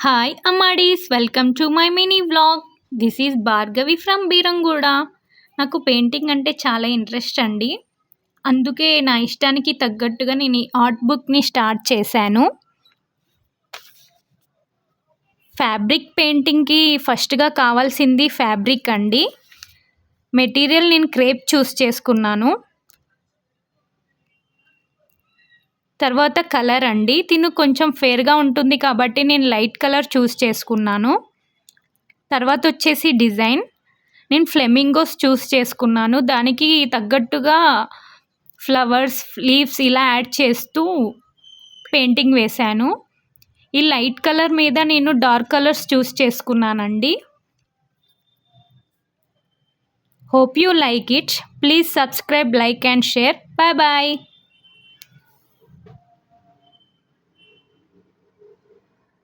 Hi Amadis, welcome to my mini vlog. This is Bhargavi from Biranguda. నాకు painting అంటే చాలా interest అండి. అందుకే నా ఇష్టానికి తగ్గట్టుగా నేను ఈ ఆర్ట్ బుక్‌ని స్టార్ట్ చేశాను. ఫ్యాబ్రిక్ పెయింటింగ్‌కి ఫస్ట్‌గా కావాల్సింది ఫ్యాబ్రిక్ అండి. మెటీరియల్ నేను క్రేప్ చూస్ చేసుకున్నాను. తర్వాత కలర్ అండి. తిను కొంచెం ఫెయిర్‌గా ఉంటుంది కాబట్టి నేను లైట్ కలర్ చూస్ చేసుకున్నాను. తర్వాత వచ్చేసి డిజైన్. నేను ఫ్లెమింగోస్ చూస్ చేసుకున్నాను. దానికి తగ్గట్టుగా ఫ్లవర్స్, లీవ్స్ ఇలా యాడ్ చేస్తూ పెయింటింగ్ వేశాను. ఈ లైట్ కలర్ మీద నేను డార్క్ కలర్స్ చూస్ చేసుకున్నానండి. Hope you like it. Please subscribe, like and share. Bye bye.